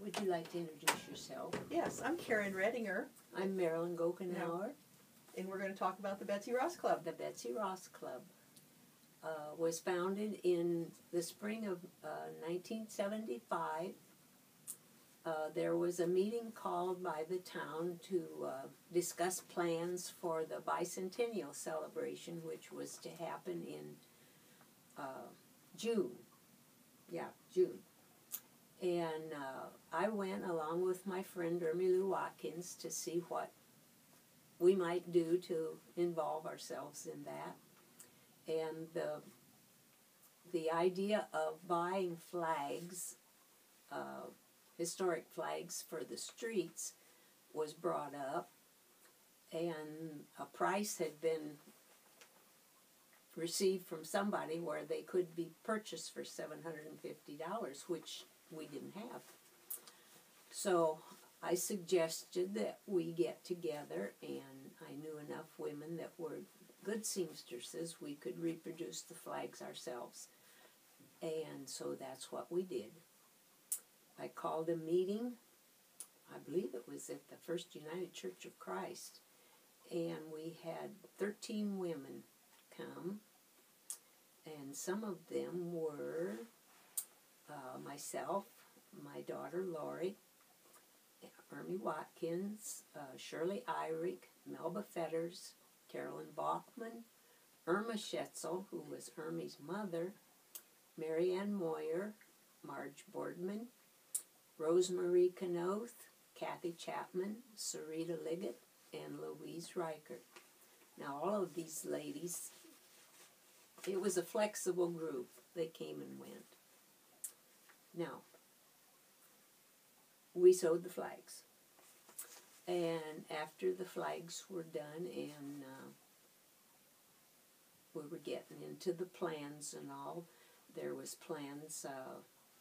would you like to introduce yourself? Yes, I'm Karin Rettinger. I'm Marilyn Gochenour. And we're going to talk about the Betsy Ross Club. The Betsy Ross Club was founded in the spring of 1975. There was a meeting called by the town to discuss plans for the bicentennial celebration, which was to happen in June. Yeah, June. And I went along with my friend Marilyn Watkins to see what we might do to involve ourselves in that. And the idea of buying flags, historic flags for the streets, was brought up, and a price had been received from somebody where they could be purchased for $750, which we didn't have. So I suggested that we get together, and I knew enough women that were good seamstresses we could reproduce the flags ourselves. And so that's what we did. I called a meeting, I believe it was at the First United Church of Christ, and we had 13 women come, and some of them were myself, my daughter Lori, Ermy Watkins, Shirley Eyrick, Melba Fetters, Carolyn Bachman, Irma Schetzel, who was Ermy's mother, Mary Ann Moyer, Marge Boardman, Rosemarie Knoth, Kathy Chapman, Sarita Liggett, and Louise Reichert. Now all of these ladies, it was a flexible group. They came and went. Now, we sewed the flags. And after the flags were done and we were getting into the plans and all, there was plans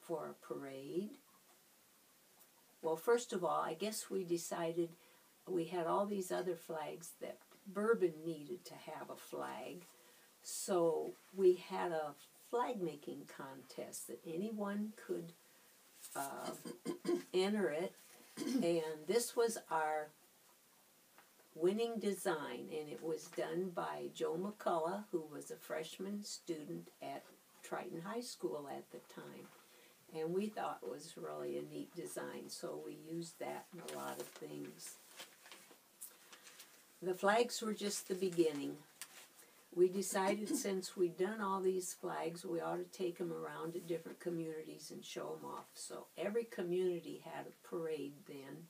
for a parade. Well, first of all, I guess we decided we had all these other flags that Bourbon needed to have a flag. So we had a flag making contest that anyone could enter it, and this was our winning design, and it was done by Joe McCullough, who was a freshman student at Triton High School at the time, and we thought it was really a neat design, so we used that in a lot of things. The flags were just the beginning. We decided since we'd done all these flags, we ought to take them around to different communities and show them off. So every community had a parade then,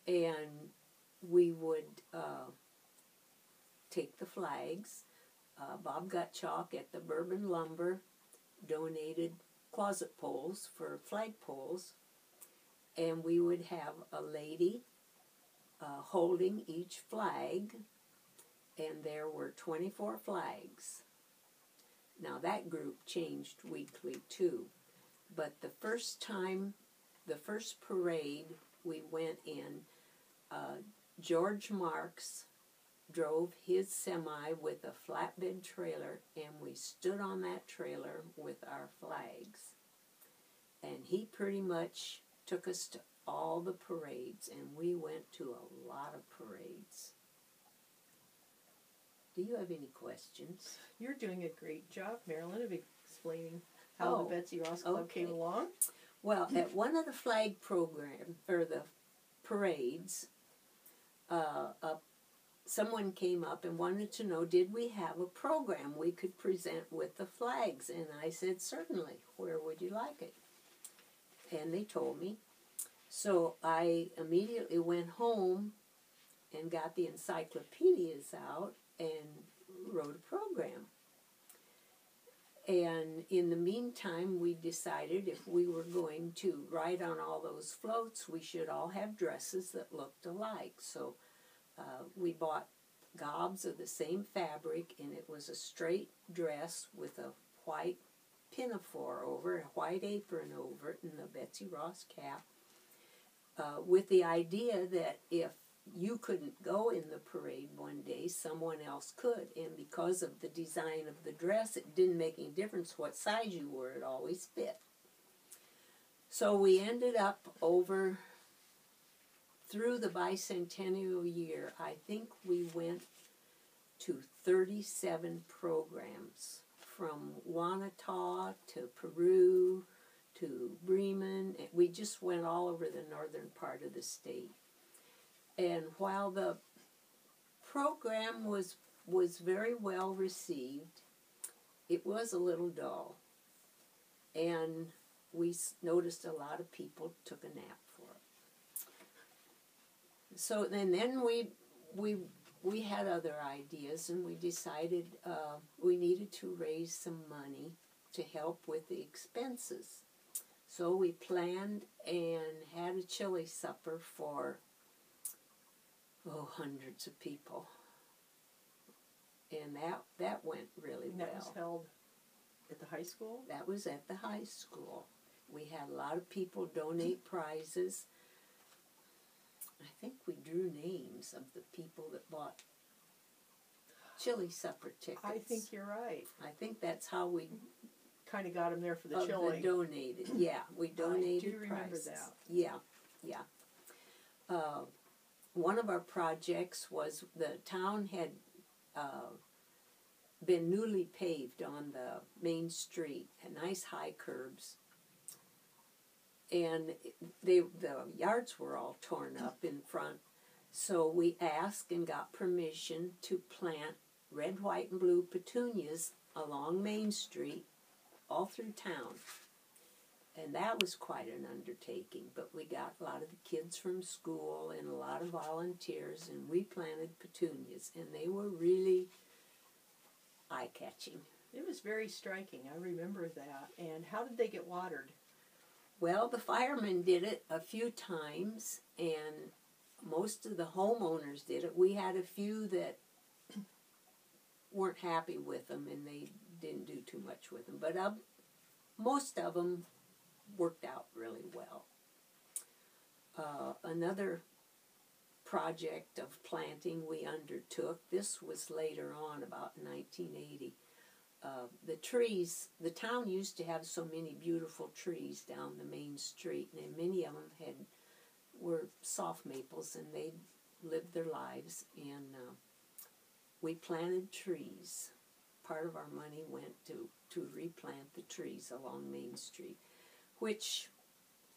and we would take the flags. Bob Gottschalk at the Bourbon Lumber donated closet poles for flag poles, and we would have a lady holding each flag, and there were 24 flags. Now that group changed weekly too, but the first time, the first parade we went in, George Marks drove his semi with a flatbed trailer, and we stood on that trailer with our flags. And he pretty much took us to all the parades, and we went to a lot of parades. Do you have any questions? You're doing a great job, Marilyn, of explaining how the Betsy Ross Club came along. Well, at one of the flag program, or the parades, someone came up and wanted to know, did we have a program we could present with the flags? And I said, certainly. Where would you like it? And they told me. So I immediately went home and got the encyclopedias out and wrote a program. And in the meantime, we decided if we were going to ride on all those floats, we should all have dresses that looked alike. So we bought gobs of the same fabric, and it was a straight dress with a white pinafore over it, a white apron over it, and the Betsy Ross cap, with the idea that if you couldn't go in the parade one day, someone else could. And because of the design of the dress, it didn't make any difference what size you were, it always fit. So we ended up over through the bicentennial year, I think we went to 37 programs from Wanata to Peru to Bremen. We just went all over the northern part of the state. And while the program was very well received, it was a little dull. And we noticed a lot of people took a nap for it. So then we had other ideas, and we decided we needed to raise some money to help with the expenses. So we planned and had a chili supper for, hundreds of people. And that went really well. That was held at the high school? That was at the high school. We had a lot of people donate prizes. I think we drew names of the people that bought chili supper tickets. I think you're right. I think that's how we kind of got them there for the chili. Donated, yeah. We donated I do remember prizes. that. Yeah. One of our projects was the town had been newly paved on the main street, and nice high curbs. And the yards were all torn up in front. So we asked and got permission to plant red, white, and blue petunias along Main Street all through town. And that was quite an undertaking, but we got a lot of the kids from school and a lot of volunteers, and we planted petunias, and they were really eye-catching. It was very striking. I remember that. And how did they get watered? Well, the firemen did it a few times, and most of the homeowners did it. We had a few that weren't happy with them, and they didn't do too much with them. But most of them worked out really well. Another project of planting we undertook, this was later on, about 1980. The trees, the town used to have so many beautiful trees down the main street, and many of them were soft maples, and they lived their lives, and we planted trees. Part of our money went to replant the trees along Main Street, which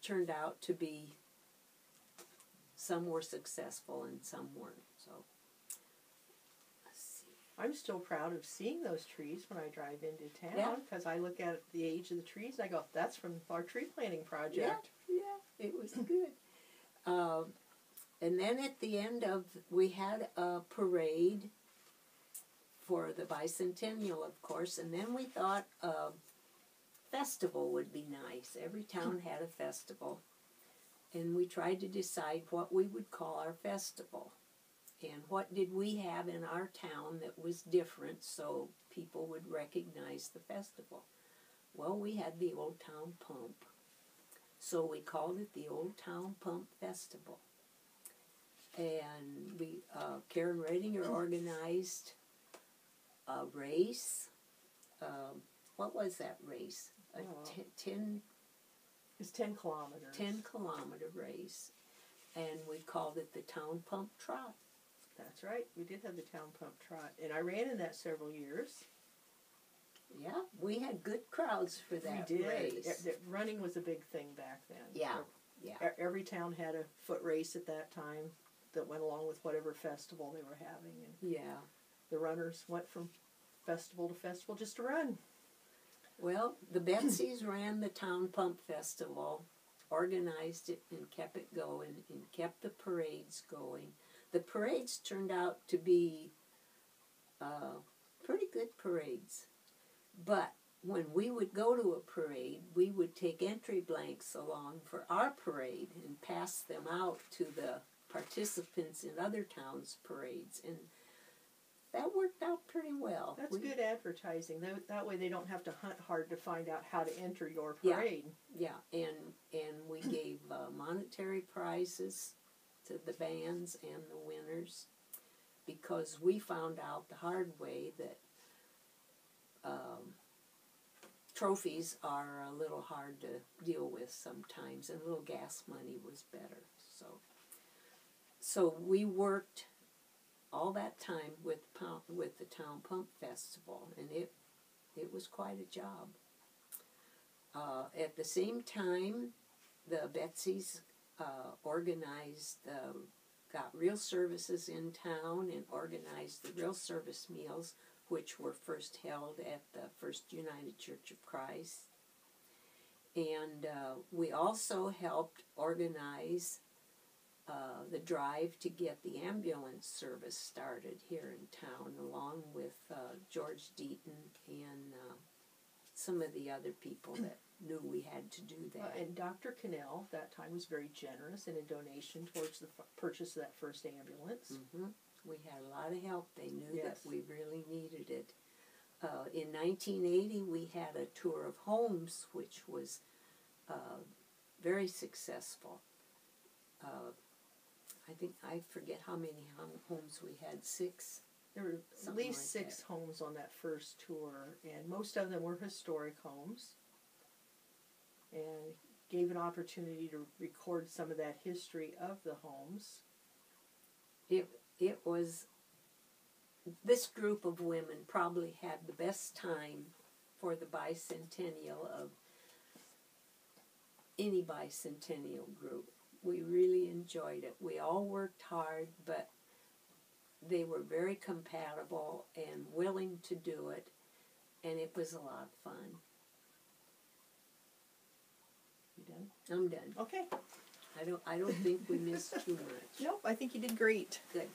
turned out to be, some were successful and some weren't. So I'm still proud of seeing those trees when I drive into town, because I look at the age of the trees and I go, that's from our tree planting project. Yeah, it was good. And then at the end we had a parade for the bicentennial, of course, and then we thought a festival would be nice. Every town had a festival, and we tried to decide what we would call our festival. And what did we have in our town that was different so people would recognize the festival? Well, we had the Old Town Pump. So we called it the Old Town Pump Festival. And Karin Rettinger organized a race. What was that race? It was 10 kilometers. 10-kilometer race. And we called it the Town Pump Trot. That's right. We did have the Town Pump Trot. And I ran in that several years. Yeah, we had good crowds for that we did. race. Running was a big thing back then. Yeah. Every town had a foot race at that time that went along with whatever festival they were having. And yeah. The runners went from festival to festival just to run. Well, the Betsy's ran the Town Pump Festival, organized it and kept it going, and kept the parades going. The parades turned out to be pretty good parades. But when we would go to a parade, we would take entry blanks along for our parade and pass them out to the participants in other towns' parades. And that worked out pretty well. That's good advertising. That way they don't have to hunt hard to find out how to enter your parade. Yeah. And we gave monetary prizes to the bands and the winners, because we found out the hard way that trophies are a little hard to deal with sometimes, and a little gas money was better. So we worked all that time with the Town Pump Festival, and it was quite a job. At the same time, the Betsy's organized, got real services in town and organized the real service meals, which were first held at the First United Church of Christ. And we also helped organize the drive to get the ambulance service started here in town, along with George Deaton and some of the other people that knew we had to do that. And Dr. Cannell, that time, was very generous in a donation towards the purchase of that first ambulance. Mm-hmm. We had a lot of help. They knew Yes. that we really needed it. In 1980, we had a tour of homes, which was very successful. I forget how many homes we had, 6. There were at Something least like 6 that. homes on that first tour, and most of them were historic homes, and gave an opportunity to record some of that history of the homes. It was, this group of women probably had the best time for the bicentennial of any bicentennial group. We really enjoyed it. We all worked hard, but they were very compatible and willing to do it, and it was a lot of fun. You done? I'm done. Okay. I don't think we missed too much. Nope, I think you did great. Good.